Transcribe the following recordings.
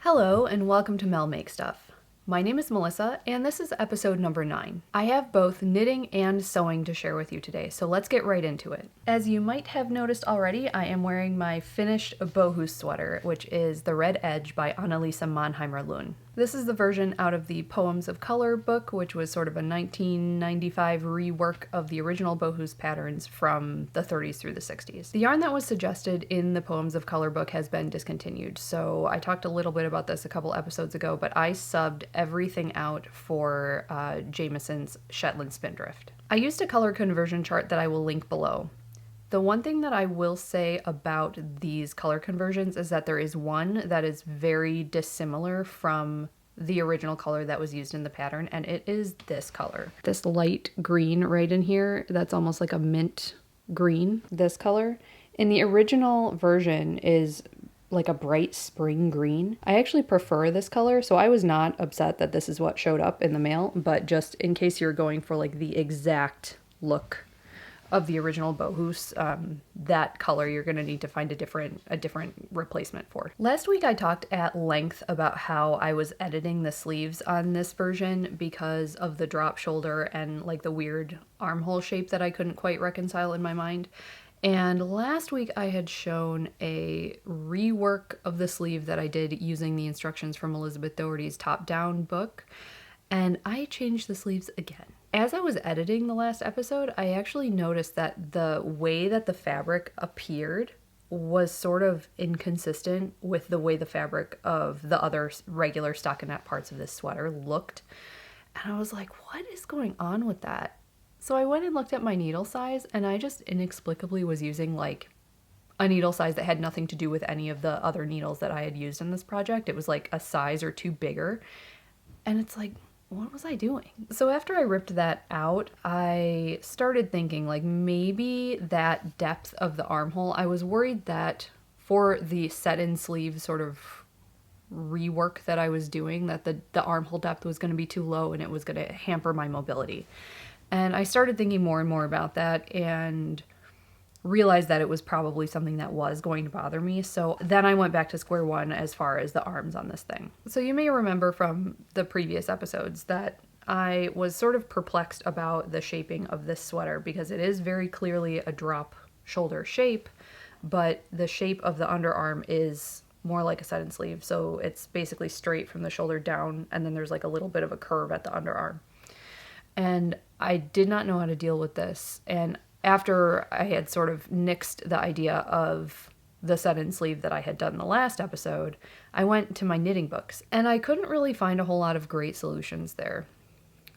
Hello and welcome to Mel Make Stuff. My name is Melissa and this is episode number 9. I have both knitting and sewing to share with you today, so let's get right into it. As you might have noticed already, I am wearing my finished Bohus sweater, which is The Red Edge by Annalisa Mannheimer Lunn. This is the version out of the Poems of Color book, which was sort of a 1995 rework of the original Bohus patterns from the 30s through the 60s. The yarn that was suggested in the Poems of Color book has been discontinued, so I talked a little bit about this a couple episodes ago, but I subbed everything out for Jamieson's Shetland Spindrift. I used a color conversion chart that I will link below. The one thing that I will say about these color conversions is that there is one that is very dissimilar from the original color that was used in the pattern, and it is this color. This light green right in here, that's almost like a mint green, this color. In the original version is like a bright spring green. I actually prefer this color, so I was not upset that this is what showed up in the mail, but just in case you're going for like the exact look of the original Bohus, that color you're going to need to find a different replacement for. Last week I talked at length about how I was editing the sleeves on this version because of the drop shoulder and like the weird armhole shape that I couldn't quite reconcile in my mind. And last week I had shown a rework of the sleeve that I did using the instructions from Elizabeth Doherty's Top Down book, and I changed the sleeves again. As I was editing the last episode, I actually noticed that the way that the fabric appeared was sort of inconsistent with the way the fabric of the other regular stockinette parts of this sweater looked. And I was like, what is going on with that? So I went and looked at my needle size, and I just inexplicably was using like a needle size that had nothing to do with any of the other needles that I had used in this project. It was like a size or two bigger. And it's like, what was I doing? So after I ripped that out, I started thinking like maybe that depth of the armhole, I was worried that for the set-in sleeve sort of rework that I was doing, that the armhole depth was going to be too low and it was going to hamper my mobility. And I started thinking more and more about that and realized that it was probably something that was going to bother me. So then I went back to square one as far as the arms on this thing. So you may remember from the previous episodes that I was sort of perplexed about the shaping of this sweater because it is very clearly a drop shoulder shape, but the shape of the underarm is more like a set-in sleeve. So it's basically straight from the shoulder down, and then there's like a little bit of a curve at the underarm. And I did not know how to deal with this. And after I had sort of nixed the idea of the set-in sleeve that I had done in the last episode, I went to my knitting books, and I couldn't really find a whole lot of great solutions there.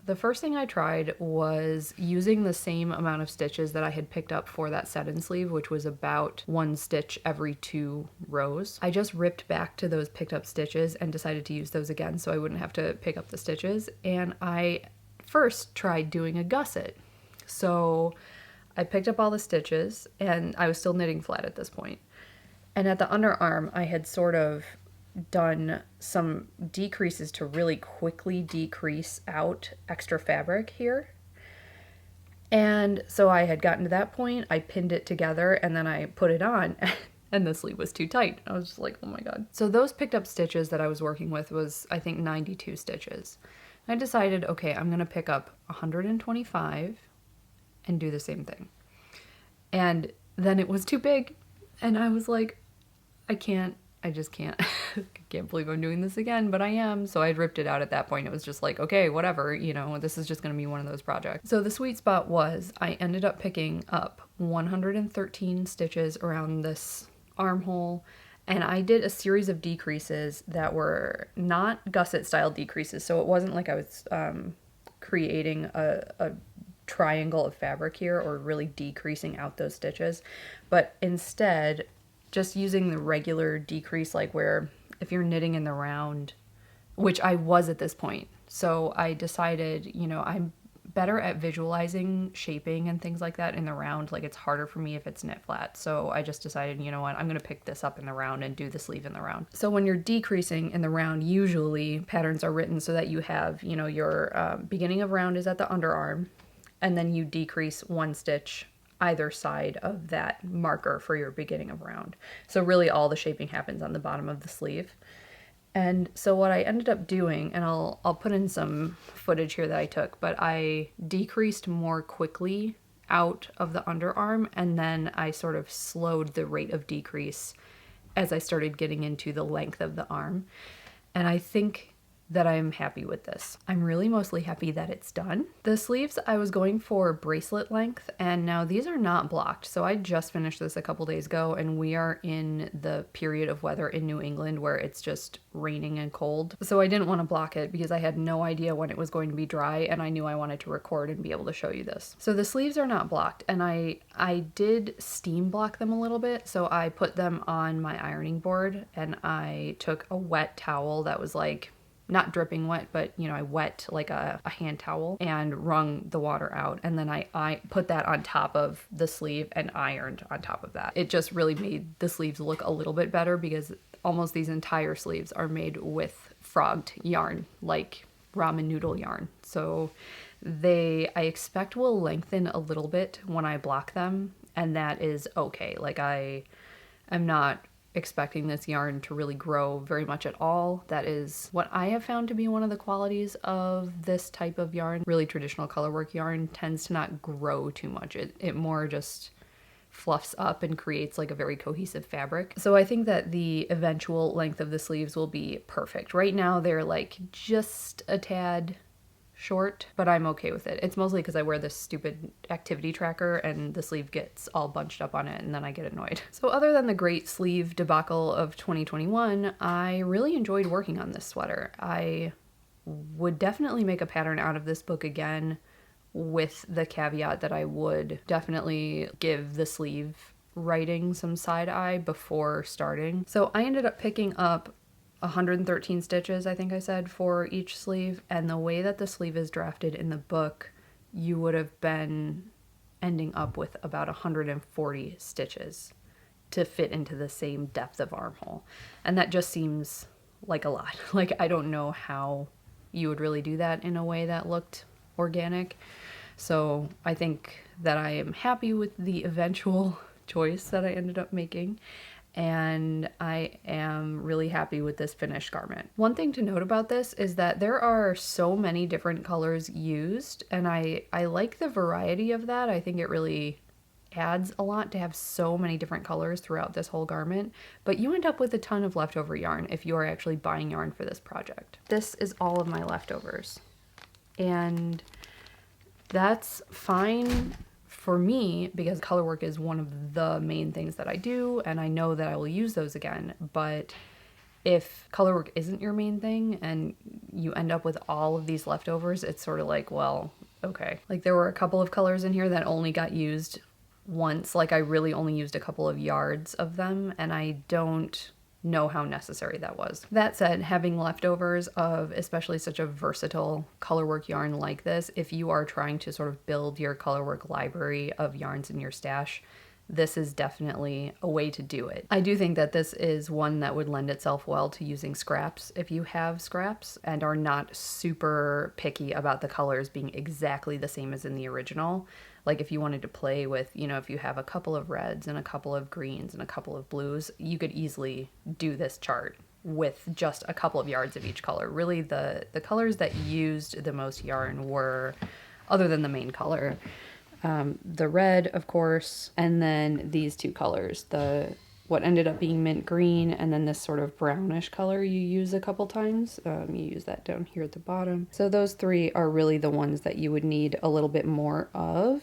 The first thing I tried was using the same amount of stitches that I had picked up for that set-in sleeve, which was about 1 stitch every 2 rows. I just ripped back to those picked up stitches and decided to use those again so I wouldn't have to pick up the stitches. And I first tried doing a gusset. So I picked up all the stitches, and I was still knitting flat at this point. And at the underarm, I had sort of done some decreases to really quickly decrease out extra fabric here. And so I had gotten to that point, I pinned it together, and then I put it on, and the sleeve was too tight. I was just like, oh my god. So those picked up stitches that I was working with was, I think, 92 stitches. I decided, okay, I'm going to pick up 125 and do the same thing. And then it was too big, and I was like, I just can't. I can't believe I'm doing this again, but I am. So I ripped it out at that point. It was just like, okay, whatever, this is just going to be one of those projects. So the sweet spot was I ended up picking up 113 stitches around this armhole, and I did a series of decreases that were not gusset style decreases. So it wasn't like I was creating a triangle of fabric here or really decreasing out those stitches, but instead just using the regular decrease, like where if you're knitting in the round, which I was at this point. So I decided, I'm better at visualizing shaping and things like that in the round. Like it's harder for me if it's knit flat. So I just decided, you know what, I'm going to pick this up in the round and do the sleeve in the round. So when you're decreasing in the round, usually patterns are written so that you have, your beginning of round is at the underarm, and then you decrease 1 stitch either side of that marker for your beginning of round. So really all the shaping happens on the bottom of the sleeve. And so what I ended up doing, and I'll put in some footage here that I took, but I decreased more quickly out of the underarm, and then I sort of slowed the rate of decrease as I started getting into the length of the arm. And I think that I'm happy with this. I'm really mostly happy that it's done. The sleeves, I was going for bracelet length, and now these are not blocked. So I just finished this a couple days ago, and we are in the period of weather in New England where it's just raining and cold. So I didn't want to block it because I had no idea when it was going to be dry, and I knew I wanted to record and be able to show you this. So the sleeves are not blocked, and I did steam block them a little bit. So I put them on my ironing board, and I took a wet towel that was like, not dripping wet, but you know, I wet like a hand towel and wrung the water out. And then I put that on top of the sleeve and ironed on top of that. It just really made the sleeves look a little bit better because almost these entire sleeves are made with frogged yarn, like ramen noodle yarn. So I expect will lengthen a little bit when I block them, and that is okay. Like I am not expecting this yarn to really grow very much at all. That is what I have found to be one of the qualities of this type of yarn. Really traditional colorwork yarn tends to not grow too much. It more just fluffs up and creates like a very cohesive fabric. So I think that the eventual length of the sleeves will be perfect. Right now they're like just a tad short, but I'm okay with it. It's mostly because I wear this stupid activity tracker and the sleeve gets all bunched up on it and then I get annoyed. So other than the great sleeve debacle of 2021, I really enjoyed working on this sweater. I would definitely make a pattern out of this book again, with the caveat that I would definitely give the sleeve writing some side eye before starting. So I ended up picking up 113 stitches, I think I said, for each sleeve, and the way that the sleeve is drafted in the book, you would have been ending up with about 140 stitches to fit into the same depth of armhole. And that just seems like a lot. Like, I don't know how you would really do that in a way that looked organic. So I think that I am happy with the eventual choice that I ended up making, and I am really happy with this finished garment. One thing to note about this is that there are so many different colors used, and I like the variety of that. I think it really adds a lot to have so many different colors throughout this whole garment, but you end up with a ton of leftover yarn if you are actually buying yarn for this project. This is all of my leftovers, and that's fine for me because colorwork is one of the main things that I do, and I know that I will use those again. But if colorwork isn't your main thing and you end up with all of these leftovers, it's sort of like, well, okay. Like, there were a couple of colors in here that only got used once. Like, I really only used a couple of yards of them, and I don't know how necessary that was. That said, having leftovers of especially such a versatile colorwork yarn like this, if you are trying to sort of build your colorwork library of yarns in your stash, this is definitely a way to do it. I do think that this is one that would lend itself well to using scraps if you have scraps and are not super picky about the colors being exactly the same as in the original. Like, if you wanted to play with, you know, if you have a couple of reds and a couple of greens and a couple of blues, you could easily do this chart with just a couple of yards of each color. Really, the colors that used the most yarn were, other than the main color, the red, of course, and then these two colors, what ended up being mint green, and then this sort of brownish color you use a couple times. You use that down here at the bottom. So those three are really the ones that you would need a little bit more of.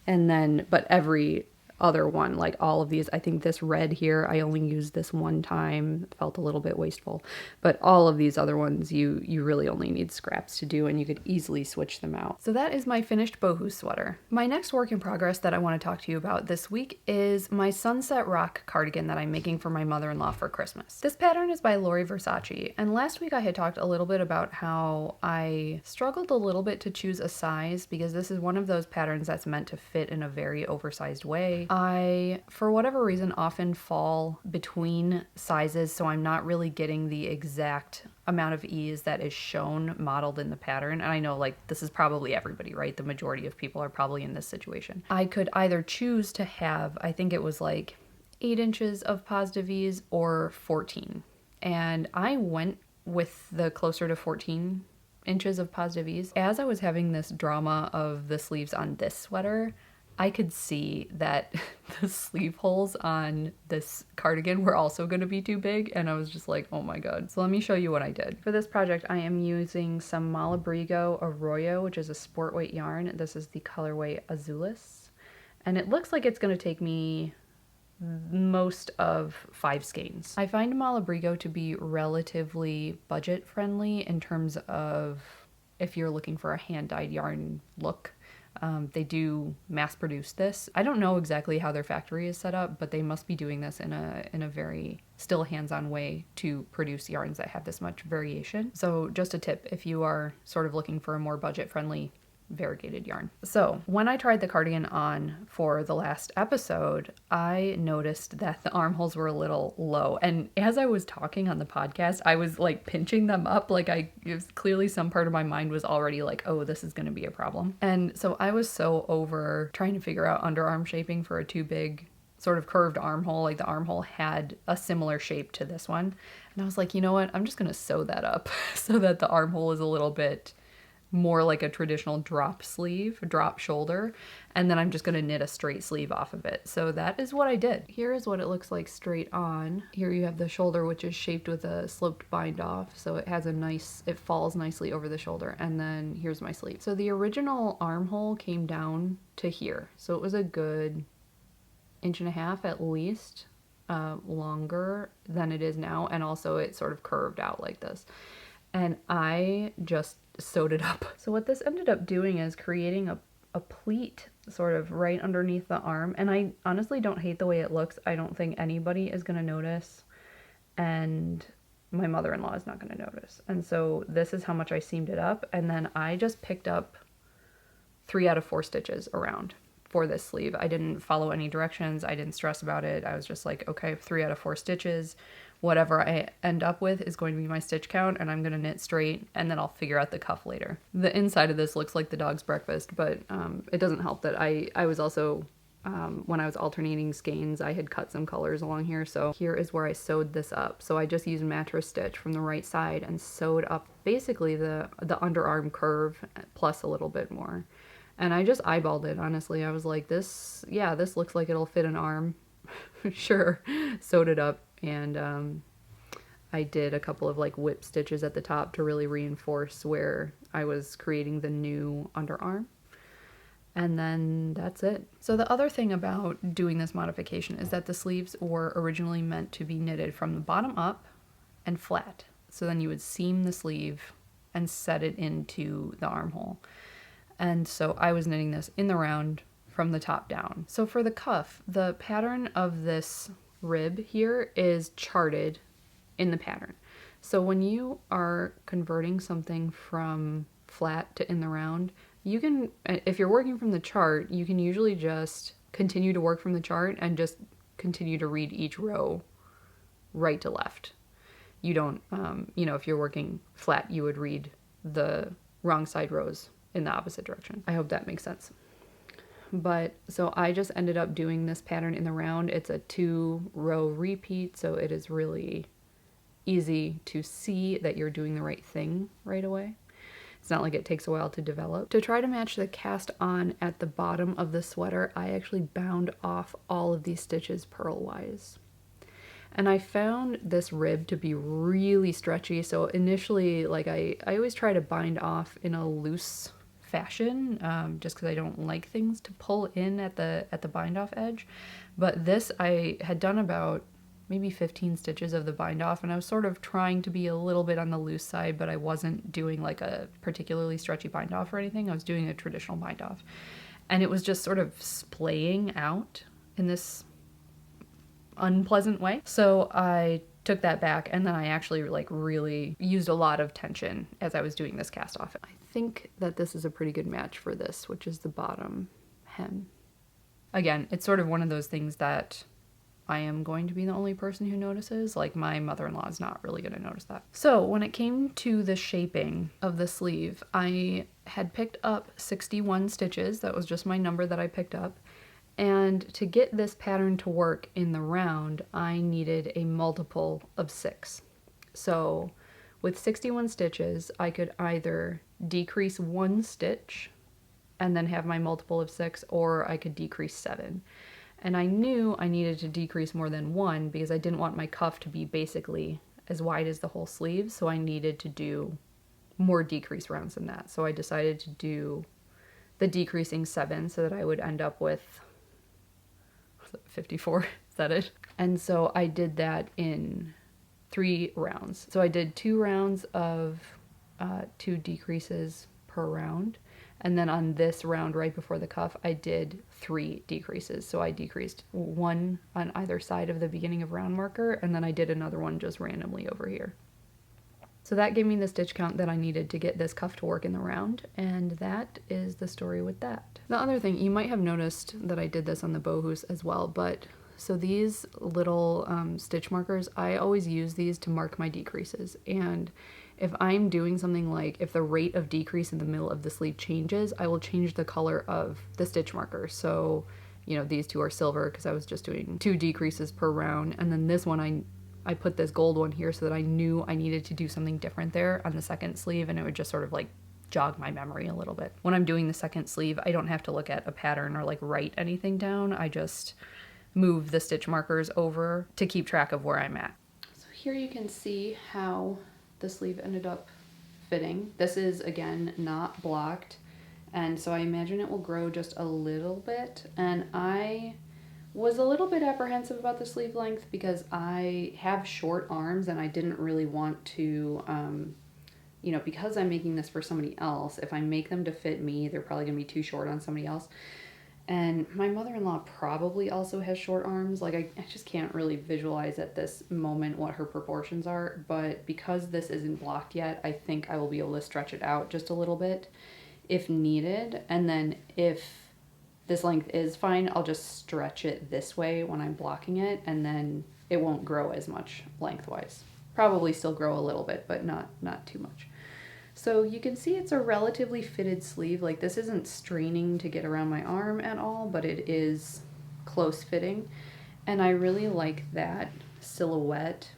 And then, but every other one, like all of these, I think this red here, I only used this one time, it felt a little bit wasteful, but all of these other ones, you really only need scraps to do, and you could easily switch them out. So that is my finished Bohus sweater. My next work in progress that I want to talk to you about this week is my Sunset Rock cardigan that I'm making for my mother-in-law for Christmas. This pattern is by Versaci, and last week I had talked a little bit about how I struggled a little bit to choose a size because this is one of those patterns that's meant to fit in a very oversized way. I, for whatever reason, often fall between sizes, so I'm not really getting the exact amount of ease that is shown modeled in the pattern. And I know, like, this is probably everybody, right? The majority of people are probably in this situation. I could either choose to have, I think it was like 8 inches of positive ease or 14. and I went with the closer to 14 inches of positive ease. As I was having this drama of the sleeves on this sweater, I could see that the sleeve holes on this cardigan were also going to be too big, and I was just like, oh my god. So let me show you what I did. For this project, I am using some Malabrigo Arroyo, which is a sport weight yarn. This is the colorway Azules, and it looks like it's going to take me most of 5 skeins. I find Malabrigo to be relatively budget friendly in terms of if you're looking for a hand-dyed yarn look. They do mass produce this. I don't know exactly how their factory is set up, but they must be doing this in a very still hands-on way to produce yarns that have this much variation. So just a tip if you are sort of looking for a more budget-friendly variegated yarn. So when I tried the cardigan on for the last episode, I noticed that the armholes were a little low. And as I was talking on the podcast, I was like pinching them up. Like it was clearly some part of my mind was already like, oh, this is going to be a problem. And so I was so over trying to figure out underarm shaping for a too big sort of curved armhole. Like the armhole had a similar shape to this one. And I was like, you know what? I'm just going to sew that up so that the armhole is a little bit more like a traditional drop sleeve, drop shoulder, and then I'm just going to knit a straight sleeve off of it. So that is what I did. Here is what it looks like straight on. Here you have the shoulder, which is shaped with a sloped bind off, so it has it falls nicely over the shoulder, and then here's my sleeve. So the original armhole came down to here, so it was a good 1.5 inches at least longer than it is now, and also it sort of curved out like this. And I just sewed it up. So what this ended up doing is creating a pleat sort of right underneath the arm. And I honestly don't hate the way it looks. I don't think anybody is going to notice. And my mother-in-law is not going to notice. And so this is how much I seamed it up. And then I just picked up 3 out of 4 stitches around for this sleeve. I didn't follow any directions. I didn't stress about it. I was just like, okay, 3 out of 4 stitches. Whatever I end up with is going to be my stitch count, and I'm going to knit straight, and then I'll figure out the cuff later. The inside of this looks like the dog's breakfast, but it doesn't help that I was also, when I was alternating skeins, I had cut some colors along here, so here is where I sewed this up. So I just used mattress stitch from the right side and sewed up basically the underarm curve plus a little bit more. And I just eyeballed it, honestly. I was like, this looks like it'll fit an arm. Sure. Sewed it up. And I did a couple of like whip stitches at the top to really reinforce where I was creating the new underarm. And then that's it. So the other thing about doing this modification is that the sleeves were originally meant to be knitted from the bottom up and flat. So then you would seam the sleeve and set it into the armhole. And so I was knitting this in the round from the top down. So for the cuff, the pattern of this rib here is charted in the pattern. So when you are converting something from flat to in the round, you can, if you're working from the chart, you can usually just continue to work from the chart and just continue to read each row right to left. You don't, if you're working flat, you would read the wrong side rows in the opposite direction. I hope that makes sense. But so I just ended up doing this pattern in the round. It's a 2-row repeat, so it is really easy to see that you're doing the right thing right away. It's not like it takes a while to develop. To try to match the cast on at the bottom of the sweater, I actually bound off all of these stitches purlwise. And I found this rib to be really stretchy, so initially, like I always try to bind off in a loose fashion, just because I don't like things to pull in at the bind off edge. But this, I had done about maybe 15 stitches of the bind off, and I was sort of trying to be a little bit on the loose side, but I wasn't doing like a particularly stretchy bind off or anything. I was doing a traditional bind off, and it was just sort of splaying out in this unpleasant way. So I took that back, and then I actually like really used a lot of tension as I was doing this cast off. I think that this is a pretty good match for this, which is the bottom hem. Again, it's sort of one of those things that I am going to be the only person who notices. Like my mother-in-law is not really going to notice that. So when it came to the shaping of the sleeve, I had picked up 61 stitches. That was just my number that I picked up. And to get this pattern to work in the round, I needed a multiple of 6. So with 61 stitches, I could either decrease 1 stitch and then have my multiple of 6, or I could decrease 7. And I knew I needed to decrease more than 1 because I didn't want my cuff to be basically as wide as the whole sleeve, so I needed to do more decrease rounds than that. So I decided to do the decreasing 7 so that I would end up with 54, is that it? And so I did that in 3 rounds. So I did 2 rounds of 2 decreases per round. And then on this round right before the cuff, I did 3 decreases. So I decreased 1 on either side of the beginning of round marker, and then I did another one just randomly over here. So that gave me the stitch count that I needed to get this cuff to work in the round, and that is the story with that. The other thing, you might have noticed that I did this on the Bohus as well, but so these little stitch markers, I always use these to mark my decreases. And if I'm doing something like, if the rate of decrease in the middle of the sleeve changes, I will change the color of the stitch marker. So, you know, these 2 are silver because I was just doing 2 decreases per round, and then this one I put this gold one here so that I knew I needed to do something different there on the second sleeve, and it would just sort of like jog my memory a little bit. When I'm doing the second sleeve, I don't have to look at a pattern or like write anything down. I just move the stitch markers over to keep track of where I'm at. So here you can see how the sleeve ended up fitting. This is, again, not blocked, and so I imagine it will grow just a little bit, and I was a little bit apprehensive about the sleeve length because I have short arms and I didn't really want to, you know, because I'm making this for somebody else, if I make them to fit me, they're probably going to be too short on somebody else. And my mother-in-law probably also has short arms. Like, I just can't really visualize at this moment what her proportions are. But because this isn't blocked yet, I think I will be able to stretch it out just a little bit if needed. And then if this length is fine, I'll just stretch it this way when I'm blocking it, and then it won't grow as much lengthwise. Probably still grow a little bit, but not too much. So you can see it's a relatively fitted sleeve. Like, this isn't straining to get around my arm at all, but it is close fitting. And I really like that silhouette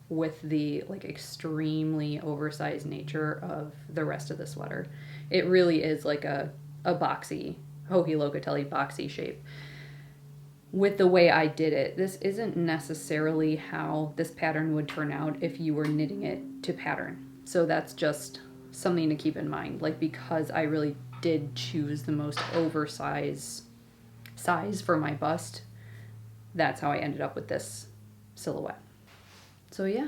with the like extremely oversized nature of the rest of the sweater. It really is like a boxy, Locatelli boxy shape. With the way I did it, this isn't necessarily how this pattern would turn out if you were knitting it to pattern. So that's just something to keep in mind. Like, because I really did choose the most oversized size for my bust, that's how I ended up with this silhouette. So yeah.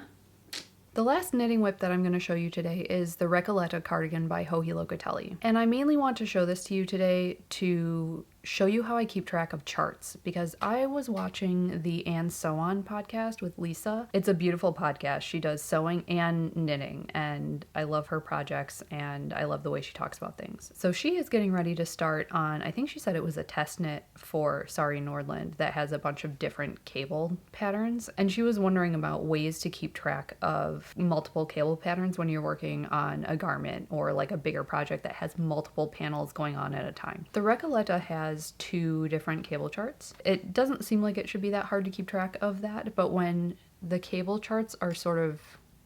The last knitting whip that I'm going to show you today is the Recoleta cardigan by Locatelli. And I mainly want to show this to you today to show you how I keep track of charts, because I was watching the And Sew On podcast with Lisa. It's a beautiful podcast. She does sewing and knitting, and I love her projects, and I love the way she talks about things. So she is getting ready to start on, I think she said it was a test knit for Sari Nordland that has a bunch of different cable patterns, and she was wondering about ways to keep track of multiple cable patterns when you're working on a garment or like a bigger project that has multiple panels going on at a time. The Recoleta has 2 different cable charts. It doesn't seem like it should be that hard to keep track of that, but when the cable charts are sort of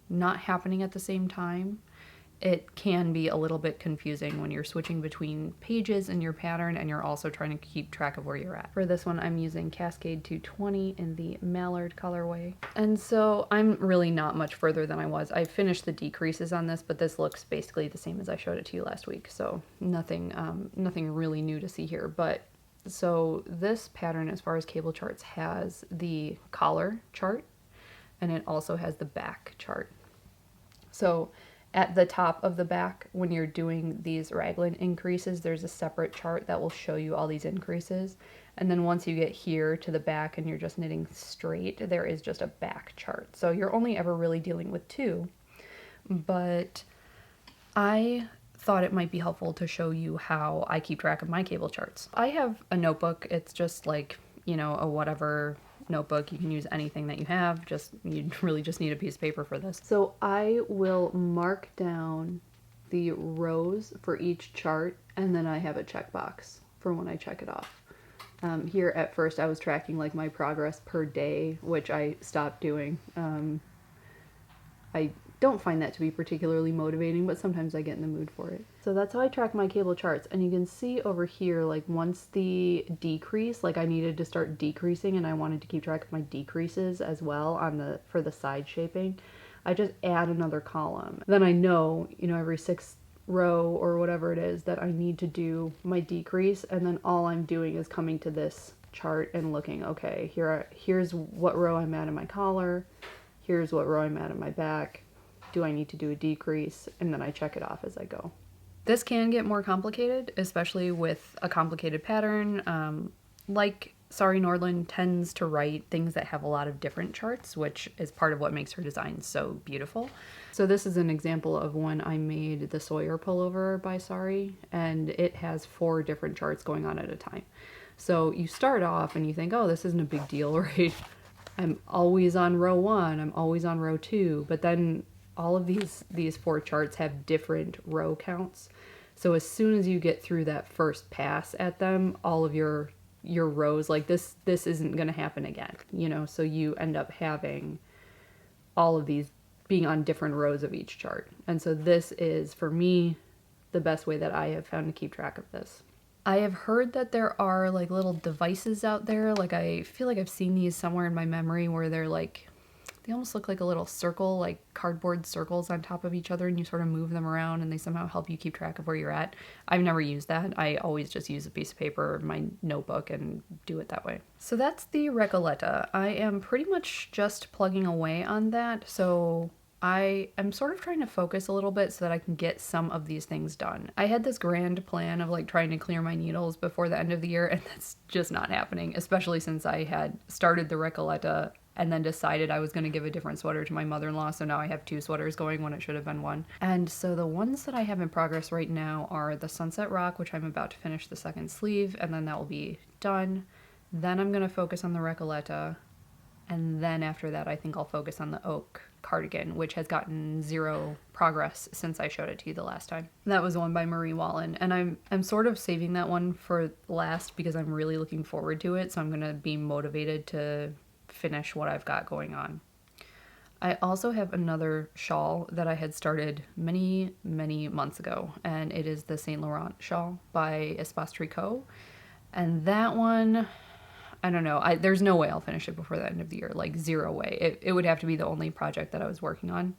not happening at the same time, it can be a little bit confusing when you're switching between pages in your pattern and you're also trying to keep track of where you're at. For this one, I'm using Cascade 220 in the Mallard colorway. And so I'm really not much further than I was. I finished the decreases on this, but this looks basically the same as I showed it to you last week. So nothing really new to see here. But so this pattern, as far as cable charts, has the collar chart, and it also has the back chart. So at the top of the back, when you're doing these raglan increases, there's a separate chart that will show you all these increases. And then once you get here to the back and you're just knitting straight, there is just a back chart. So you're only ever really dealing with 2. But I thought it might be helpful to show you how I keep track of my cable charts. I have a notebook. It's just like, you know, a whatever notebook. You can use anything that you have. You really just need a piece of paper for this. So I will mark down the rows for each chart, and then I have a checkbox for when I check it off. Here at first I was tracking like my progress per day, which I stopped doing. I don't find that to be particularly motivating, but sometimes I get in the mood for it. So that's how I track my cable charts. And you can see over here, like once the decrease, like I needed to start decreasing and I wanted to keep track of my decreases as well for the side shaping, I just add another column. Then I know, every 6th row or whatever it is that I need to do my decrease, and then all I'm doing is coming to this chart and looking, okay, here's what row I'm at in my collar, here's what row I'm at in my back, do I need to do a decrease, and then I check it off as I go. This can get more complicated, especially with a complicated pattern. Like Sari Nordland tends to write things that have a lot of different charts, which is part of what makes her design so beautiful. So this is an example of when I made the Sawyer pullover by Sari, and it has 4 different charts going on at a time. So you start off and you think, oh, this isn't a big deal, right? I'm always on row 1, I'm always on row 2, but then all of these 4 charts have different row counts. So as soon as you get through that first pass at them, all of your rows, like this isn't going to happen again, so you end up having all of these being on different rows of each chart. And so this is, for me, the best way that I have found to keep track of this. I have heard that there are like little devices out there, like I feel like I've seen these somewhere in my memory where they're like, they almost look like a little circle, like cardboard circles on top of each other, and you sort of move them around and they somehow help you keep track of where you're at. I've never used that. I always just use a piece of paper or my notebook and do it that way. So that's the Recoleta. I am pretty much just plugging away on that, so I am sort of trying to focus a little bit so that I can get some of these things done. I had this grand plan of like trying to clear my needles before the end of the year, and that's just not happening, especially since I had started the Recoleta and then decided I was going to give a different sweater to my mother-in-law, so now I have 2 sweaters going when it should have been 1. And so the ones that I have in progress right now are the Sunset Rock, which I'm about to finish the 2nd sleeve, and then that will be done. Then I'm going to focus on the Recoleta, and then after that I think I'll focus on the Oak cardigan, which has gotten 0 progress since I showed it to you the last time. That was one by Marie Wallen, and I'm sort of saving that one for last because I'm really looking forward to it, so I'm going to be motivated to finish what I've got going on. I also have another shawl that I had started many months ago, and it is the Saint Laurent shawl by Espace Tricot, and that one, I don't know, there's no way I'll finish it before the end of the year, like 0 way. It would have to be the only project that I was working on,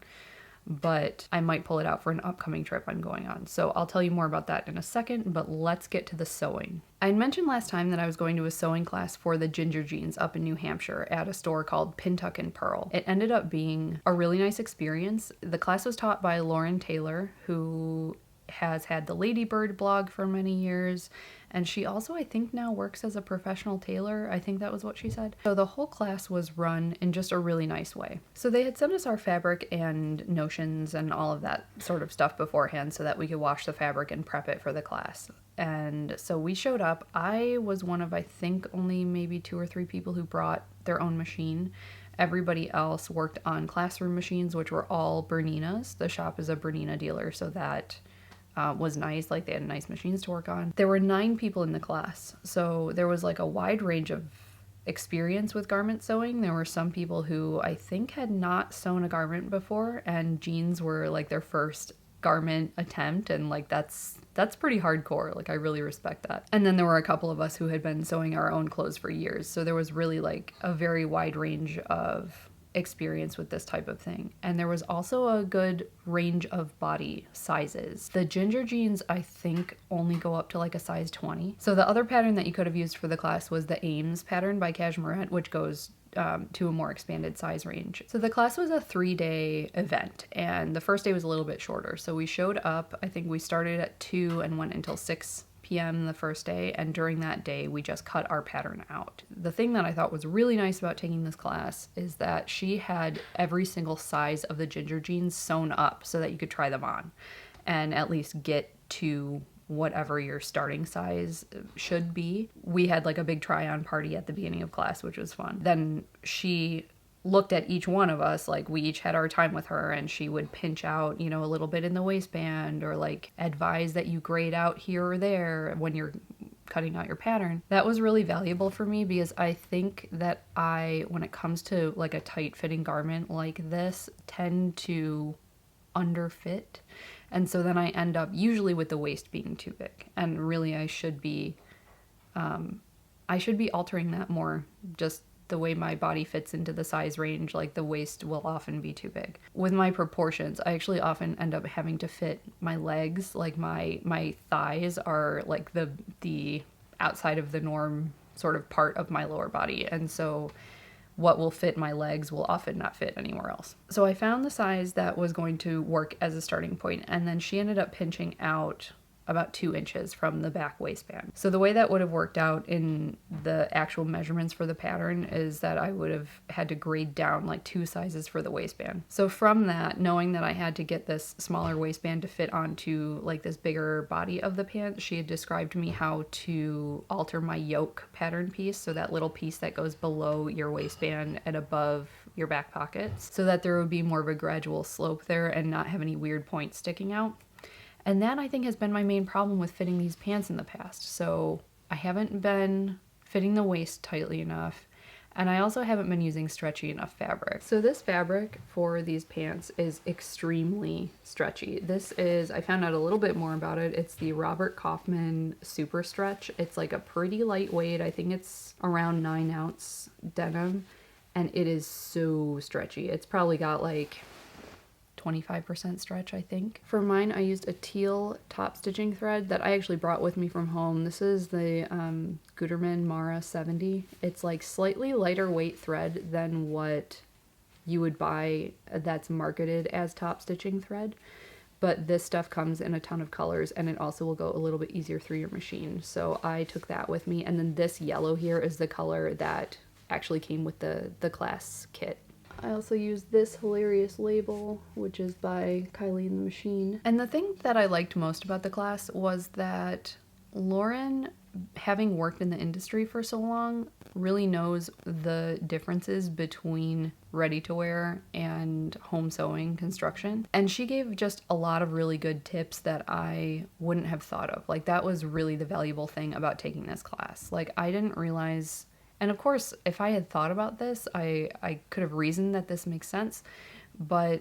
but I might pull it out for an upcoming trip I'm going on. So I'll tell you more about that in a second, but let's get to the sewing. I mentioned last time that I was going to a sewing class for the ginger jeans up in New Hampshire at a store called Pintuck and Pearl. It ended up being a really nice experience. The class was taught by Lauren Taylor, who has had the Ladybird blog for many years, and she also, I think, now works as a professional tailor. I think that was what she said. So the whole class was run in just a really nice way. So they had sent us our fabric and notions and all of that sort of stuff beforehand so that we could wash the fabric and prep it for the class. And so we showed up. I was one of, I think, only maybe 2 or 3 people who brought their own machine. Everybody else worked on classroom machines, which were all Berninas. The shop is a Bernina dealer, so that was nice. Like, they had nice machines to work on. There were 9 people in the class, so there was like a wide range of experience with garment sewing. There were some people who I think had not sewn a garment before, and jeans were like their first garment attempt, and like that's pretty hardcore. Like, I really respect that. And then there were a couple of us who had been sewing our own clothes for years, so there was really like a very wide range of experience with this type of thing. And there was also a good range of body sizes. The ginger jeans, I think, only go up to like a size 20. So the other pattern that you could have used for the class was the Ames pattern by Cashmerette, which goes to a more expanded size range. So the class was a 3-day event, and the first day was a little bit shorter. So we showed up, I think we started at 2 and went until 6 p.m. the first day, and during that day we just cut our pattern out. The thing that I thought was really nice about taking this class is that she had every single size of the ginger jeans sewn up so that you could try them on and at least get to whatever your starting size should be. We had like a big try-on party at the beginning of class, which was fun. Then she looked at each one of us, like we each had our time with her, and she would pinch out, a little bit in the waistband, or like advise that you grade out here or there when you're cutting out your pattern. That was really valuable for me because I think that when it comes to like a tight fitting garment like this, tend to underfit. And so then I end up usually with the waist being too big. And really I should be altering that more, just the way my body fits into the size range. Like the waist will often be too big. With my proportions, I actually often end up having to fit my legs, like my thighs are like the outside of the norm sort of part of my lower body, and so what will fit my legs will often not fit anywhere else. So I found the size that was going to work as a starting point, and then she ended up pinching out about 2 inches from the back waistband. So the way that would have worked out in the actual measurements for the pattern is that I would have had to grade down like 2 sizes for the waistband. So from that, knowing that I had to get this smaller waistband to fit onto like this bigger body of the pant, she had described to me how to alter my yoke pattern piece, so that little piece that goes below your waistband and above your back pockets, so that there would be more of a gradual slope there and not have any weird points sticking out. And that, I think, has been my main problem with fitting these pants in the past. So I haven't been fitting the waist tightly enough, and I also haven't been using stretchy enough fabric. So this fabric for these pants is extremely stretchy. This is, I found out a little bit more about it. It's the Robert Kaufman Super Stretch. It's like a pretty lightweight, I think it's around 9-ounce denim, and it is so stretchy. It's probably got like 25% stretch, I think. For mine, I used a teal top stitching thread that I actually brought with me from home. This is the Gutermann Mara 70. It's like slightly lighter weight thread than what you would buy that's marketed as top stitching thread. But this stuff comes in a ton of colors, and it also will go a little bit easier through your machine. So I took that with me. And then this yellow here is the color that actually came with the class kit. I also used this hilarious label, which is by Kylie and the Machine. And the thing that I liked most about the class was that Lauren, having worked in the industry for so long, really knows the differences between ready-to-wear and home sewing construction. And she gave just a lot of really good tips that I wouldn't have thought of. Like, that was really the valuable thing about taking this class. Like, I didn't realize... And of course, if I had thought about this, I could have reasoned that this makes sense, but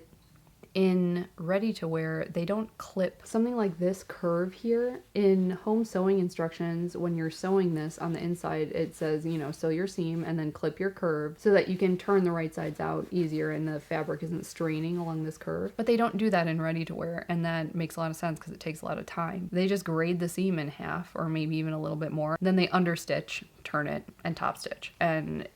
in ready-to-wear, they don't clip something like this curve here. In home sewing instructions, when you're sewing this on the inside, it says, you know, sew your seam and then clip your curve so that you can turn the right sides out easier and the fabric isn't straining along this curve. But they don't do that in ready-to-wear, and that makes a lot of sense because it takes a lot of time. They just grade the seam in half or maybe even a little bit more. Then they understitch, turn it, and top stitch. And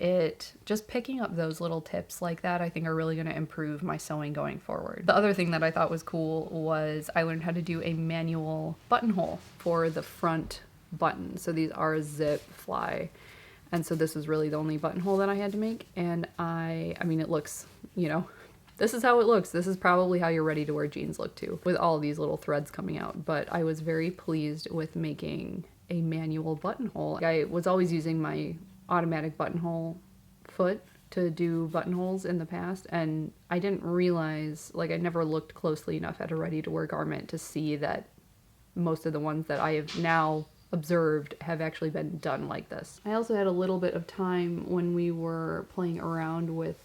just picking up those little tips like that, I think are really going to improve my sewing going forward. The other thing that I thought was cool was I learned how to do a manual buttonhole for the front button. So these are zip fly. And so this is really the only buttonhole that I had to make. And I mean, it looks, you know, this is how it looks. This is probably how your ready-to-wear jeans look too, with all these little threads coming out. But I was very pleased with making a manual buttonhole. I was always using my automatic buttonhole foot to do buttonholes in the past, and I didn't realize, like, I never looked closely enough at a ready-to-wear garment to see that most of the ones that I have now observed have actually been done like this. I also had a little bit of time when we were playing around with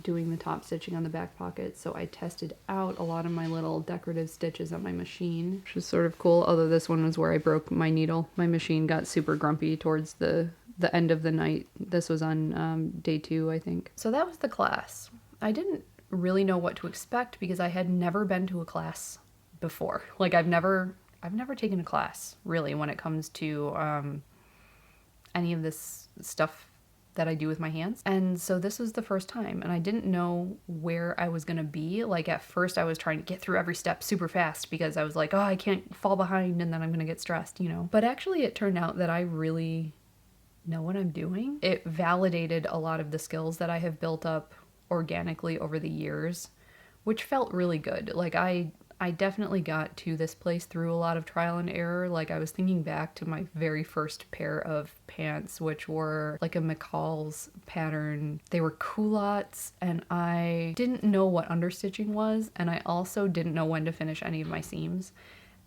doing the top stitching on the back pocket, so I tested out a lot of my little decorative stitches on my machine, which is sort of cool, although this one was where I broke my needle. My machine got super grumpy towards the end of the night. This was on day 2, I think. So that was the class. I didn't really know what to expect because I had never been to a class before. Like, I've never taken a class, really, when it comes to any of this stuff that I do with my hands. And so this was the first time, and I didn't know where I was gonna be. Like, at first I was trying to get through every step super fast because I was like, oh, I can't fall behind and then I'm gonna get stressed, you know? But actually it turned out that I really know what I'm doing. It validated a lot of the skills that I have built up organically over the years, which felt really good. Like, I definitely got to this place through a lot of trial and error. Like, I was thinking back to my very first pair of pants, which were like a McCall's pattern. They were culottes, and I didn't know what understitching was, and I also didn't know when to finish any of my seams.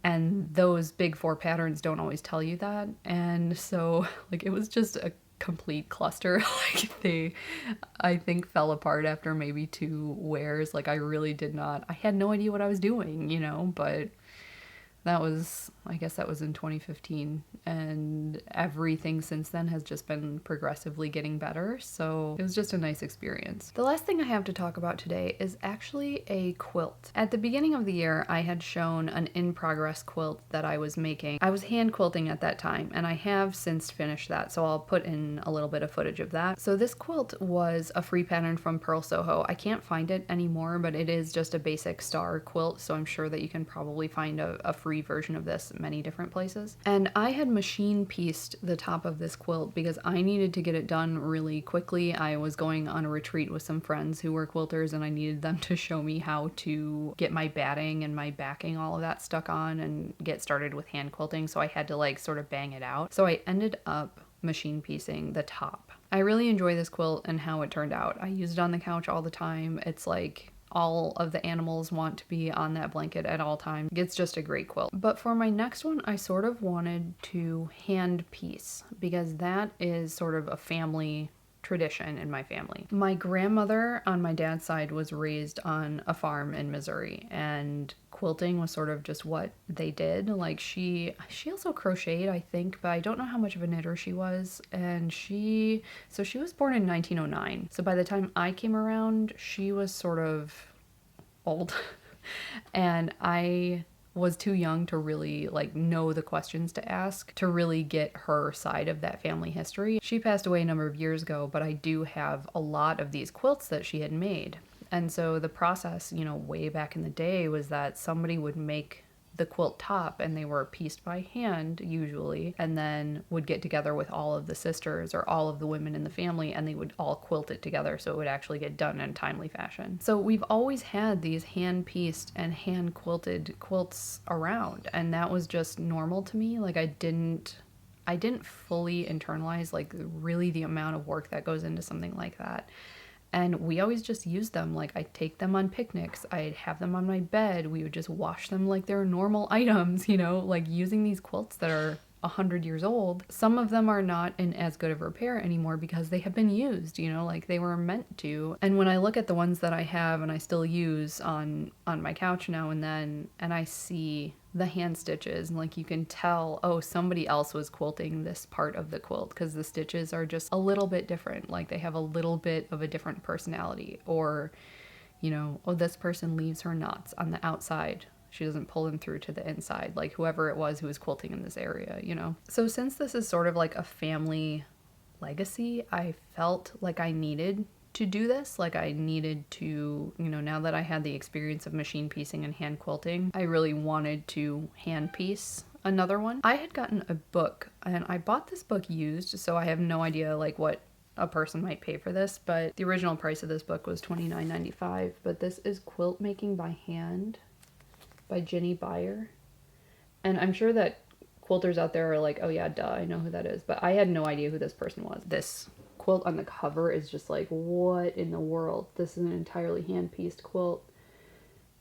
And those big 4 patterns don't always tell you that. And so like it was just a complete cluster. Like they, I think, fell apart after maybe 2 wears. Like I had no idea what I was doing, you know, but that was, I guess that was in 2015, and everything since then has just been progressively getting better, so it was just a nice experience. The last thing I have to talk about today is actually a quilt. At the beginning of the year, I had shown an in-progress quilt that I was making. I was hand quilting at that time, and I have since finished that, so I'll put in a little bit of footage of that. So this quilt was a free pattern from Purl Soho. I can't find it anymore, but it is just a basic star quilt, so I'm sure that you can probably find a free version of this many different places. And I had machine pieced the top of this quilt because I needed to get it done really quickly. I was going on a retreat with some friends who were quilters, and I needed them to show me how to get my batting and my backing, all of that stuck on, and get started with hand quilting, so I had to like sort of bang it out. So I ended up machine piecing the top. I really enjoy this quilt and how it turned out. I use it on the couch all the time. It's like all of the animals want to be on that blanket at all times. It's just a great quilt. But for my next one, I sort of wanted to hand piece because that is sort of a family tradition in my family. My grandmother on my dad's side was raised on a farm in Missouri, and quilting was sort of just what they did. Like she also crocheted, I think, but I don't know how much of a knitter she was. And she was born in 1909. So by the time I came around, she was sort of old. And I was too young to really like know the questions to ask to really get her side of that family history. She passed away a number of years ago, but I do have a lot of these quilts that she had made. And so the process, you know, way back in the day was that somebody would make the quilt top, and they were pieced by hand usually, and then would get together with all of the sisters or all of the women in the family, and they would all quilt it together so it would actually get done in a timely fashion. So we've always had these hand pieced and hand quilted quilts around, and that was just normal to me. Like I didn't fully internalize like really the amount of work that goes into something like that. And we always just used them. Like I'd take them on picnics, I'd have them on my bed, we would just wash them like they're normal items, you know, like using these quilts that are 100 years old. Some of them are not in as good of repair anymore because they have been used, you know, like they were meant to. And when I look at the ones that I have and I still use on my couch now and then, and I see the hand stitches, and like you can tell, oh, somebody else was quilting this part of the quilt because the stitches are just a little bit different. Like they have a little bit of a different personality, or, you know, oh, this person leaves her knots on the outside. She doesn't pull them through to the inside, like whoever it was who was quilting in this area, you know? So since this is sort of like a family legacy, I felt like I needed to do this. Like I needed to, you know, now that I had the experience of machine piecing and hand quilting, I really wanted to hand piece another one. I had gotten a book, and I bought this book used, so I have no idea like what a person might pay for this, but the original price of this book was $29.95. But this is Quiltmaking by Hand by Jinny, Beyer. And I'm sure that quilters out there are like, oh yeah, duh, I know who that is. But I had no idea who this person was. This quilt on the cover is just like, what in the world? This is an entirely hand-pieced quilt.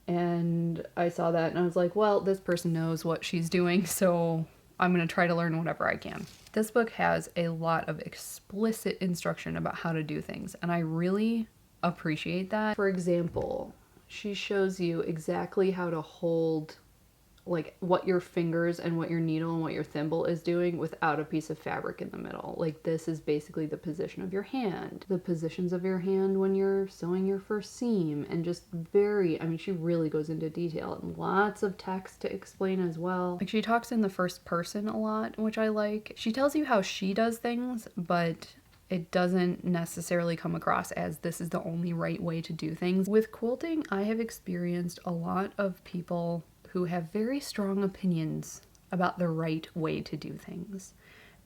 And I saw that and I was like, well, this person knows what she's doing, so I'm going to try to learn whatever I can. This book has a lot of explicit instruction about how to do things, and I really appreciate that. For example, she shows you exactly how to hold like what your fingers and what your needle and what your thimble is doing without a piece of fabric in the middle. Like this is basically the position of your hand, the positions of your hand when you're sewing your first seam, and just I mean, she really goes into detail and lots of text to explain as well. Like she talks in the first person a lot, which I like. She tells you how she does things, but it doesn't necessarily come across as this is the only right way to do things. With quilting, I have experienced a lot of people who have very strong opinions about the right way to do things,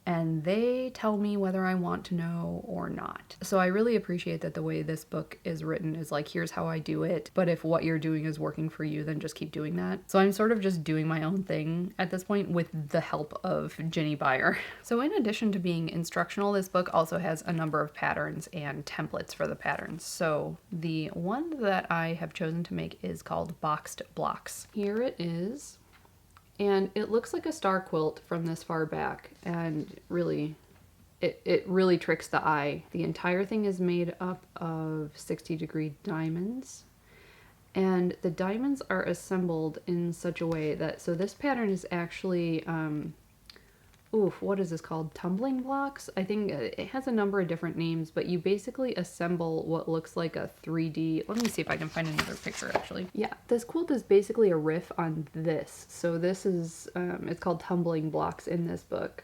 and they tell me whether I want to know or not. So I really appreciate that the way this book is written is like, here's how I do it, but if what you're doing is working for you, then just keep doing that. So I'm sort of just doing my own thing at this point with the help of Jinny, Beyer. So in addition to being instructional, this book also has a number of patterns and templates for the patterns. So the one that I have chosen to make is called Boxed Blocks. Here it is. And it looks like a star quilt from this far back, and really, it really tricks the eye. The entire thing is made up of 60-degree diamonds, and the diamonds are assembled in such a way that, so this pattern is actually, what is this called? Tumbling blocks? I think it has a number of different names, but you basically assemble what looks like a 3D. Let me see if I can find another picture actually. Yeah, this quilt is basically a riff on this. So this is, it's called tumbling blocks in this book.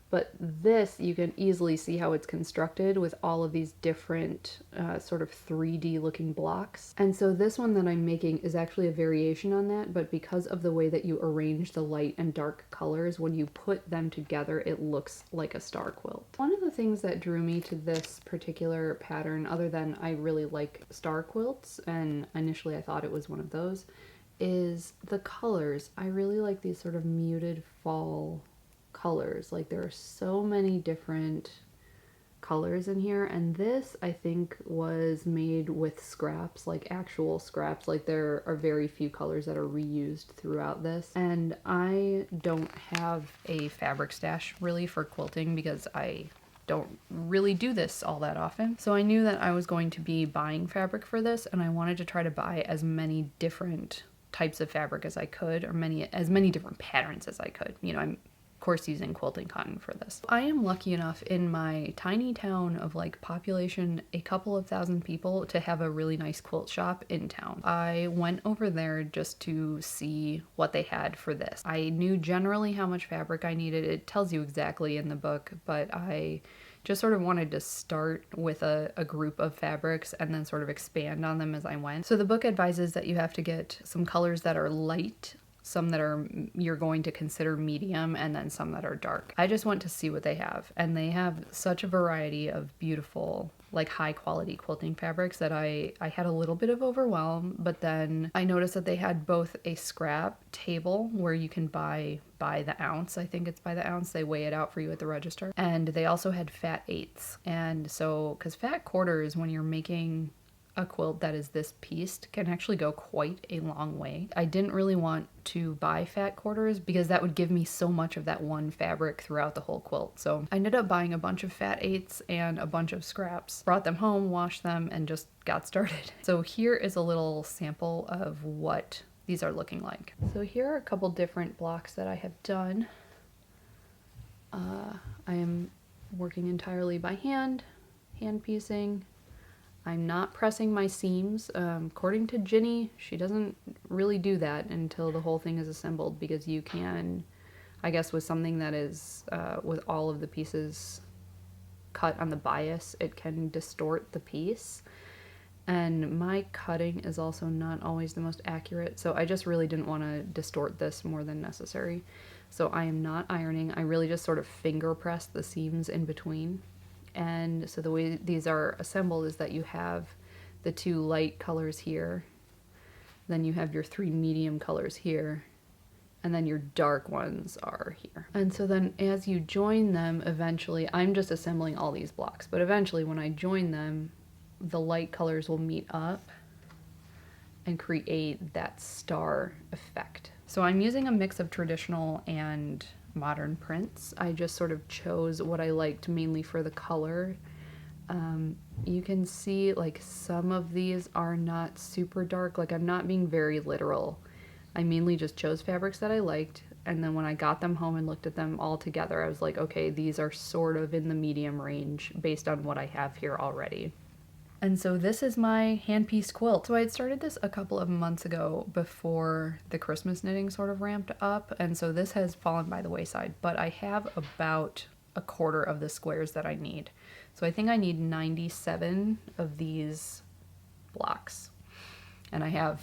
But this, you can easily see how it's constructed with all of these different sort of 3D looking blocks. And so this one that I'm making is actually a variation on that, but because of the way that you arrange the light and dark colors, when you put them together, it looks like a star quilt. One of the things that drew me to this particular pattern, other than I really like star quilts, and initially I thought it was one of those, is the colors. I really like these sort of muted fall colors. Like, there are so many different colors in here, and this I think was made with scraps, like actual scraps. Like, there are very few colors that are reused throughout this, and I don't have a fabric stash really for quilting because I don't really do this all that often. So I knew that I was going to be buying fabric for this, and I wanted to try to buy as many different types of fabric as I could, or as many different patterns as I could. You know, I'm course using quilting cotton for this. I am lucky enough in my tiny town of like population a couple of thousand people to have a really nice quilt shop in town. I went over there just to see what they had for this. I knew generally how much fabric I needed. It tells you exactly in the book, but I just sort of wanted to start with a group of fabrics and then sort of expand on them as I went. So the book advises that you have to get some colors that are light, some that are you're going to consider medium, and then some that are dark. I just went to see what they have, and they have such a variety of beautiful, like high quality quilting fabrics that I had a little bit of overwhelm, but then I noticed that they had both a scrap table where you can buy by the ounce. I think it's by the ounce. They weigh it out for you at the register. And they also had fat eighths. And so, because fat quarters, when you're making a quilt that is this pieced, can actually go quite a long way. I didn't really want to buy fat quarters because that would give me so much of that one fabric throughout the whole quilt. So I ended up buying a bunch of fat eighths and a bunch of scraps, brought them home, washed them, and just got started. So here is a little sample of what these are looking like. So here are a couple different blocks that I have done. I am working entirely by hand piecing. I'm not pressing my seams. According to Jinny, she doesn't really do that until the whole thing is assembled, because you can, I guess with something that is, with all of the pieces cut on the bias, it can distort the piece. And my cutting is also not always the most accurate, so I just really didn't want to distort this more than necessary. So I am not ironing. I really just sort of finger press the seams in between. And so the way these are assembled is that you have the two light colors here, then you have your three medium colors here, and then your dark ones are here. And so then as you join them, eventually, I'm just assembling all these blocks, but eventually when I join them, the light colors will meet up and create that star effect. So I'm using a mix of traditional and modern prints. I just sort of chose what I liked mainly for the color. You can see like some of these are not super dark. Like, I'm not being very literal. I mainly just chose fabrics that I liked, and then when I got them home and looked at them all together, I was like, okay, these are sort of in the medium range based on what I have here already. And so this is my hand-pieced quilt. So I had started this a couple of months ago before the Christmas knitting sort of ramped up, and so this has fallen by the wayside, but I have about a quarter of the squares that I need. So I think I need 97 of these blocks, and I have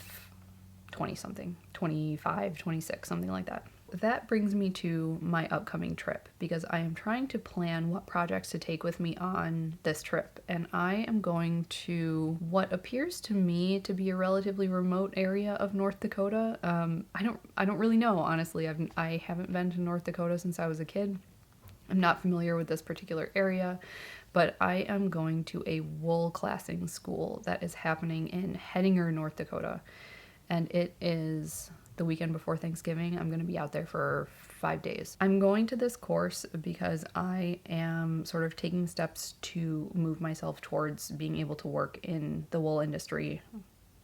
20 something, 25, 26, something like that. That brings me to my upcoming trip, because I am trying to plan what projects to take with me on this trip, and I am going to what appears to me to be a relatively remote area of North Dakota. I don't really know, honestly. I haven't been to North Dakota since I was a kid. I'm not familiar with this particular area, but I am going to a wool classing school that is happening in Hettinger, North Dakota, and it is the weekend before Thanksgiving. I'm going to be out there for 5 days. I'm going to this course because I am sort of taking steps to move myself towards being able to work in the wool industry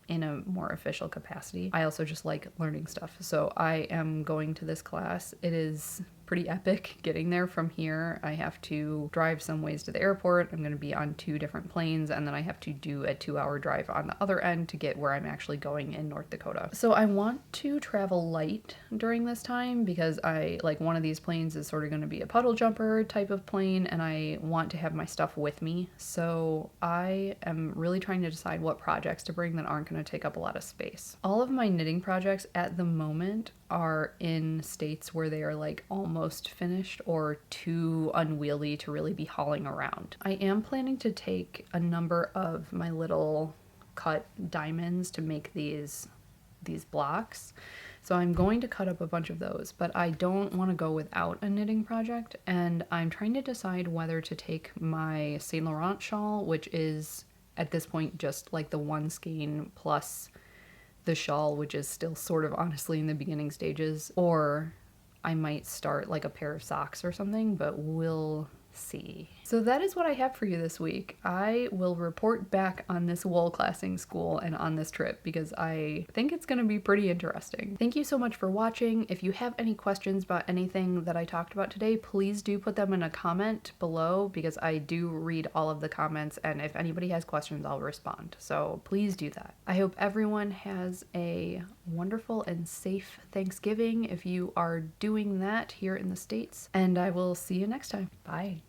in a more official capacity. I also just like learning stuff. So I am going to this class. It is pretty epic getting there from here. I have to drive some ways to the airport. I'm going to be on 2 different planes, and then I have to do a 2-hour drive on the other end to get where I'm actually going in North Dakota. So I want to travel light during this time because one of these planes is sort of going to be a puddle jumper type of plane, and I want to have my stuff with me. So I am really trying to decide what projects to bring that aren't going to take up a lot of space. All of my knitting projects at the moment are in states where they are like almost finished or too unwieldy to really be hauling around. I am planning to take a number of my little cut diamonds to make these blocks. So I'm going to cut up a bunch of those, but I don't want to go without a knitting project, and I'm trying to decide whether to take my Saint Laurent shawl, which is at this point just like the one skein plus the shawl, which is still sort of honestly in the beginning stages, or I might start like a pair of socks or something, but we'll see. So that is what I have for you this week. I will report back on this wool classing school and on this trip because I think it's going to be pretty interesting. Thank you so much for watching. If you have any questions about anything that I talked about today, please do put them in a comment below because I do read all of the comments, and if anybody has questions, I'll respond. So please do that. I hope everyone has a wonderful and safe Thanksgiving if you are doing that here in the States, and I will see you next time. Bye.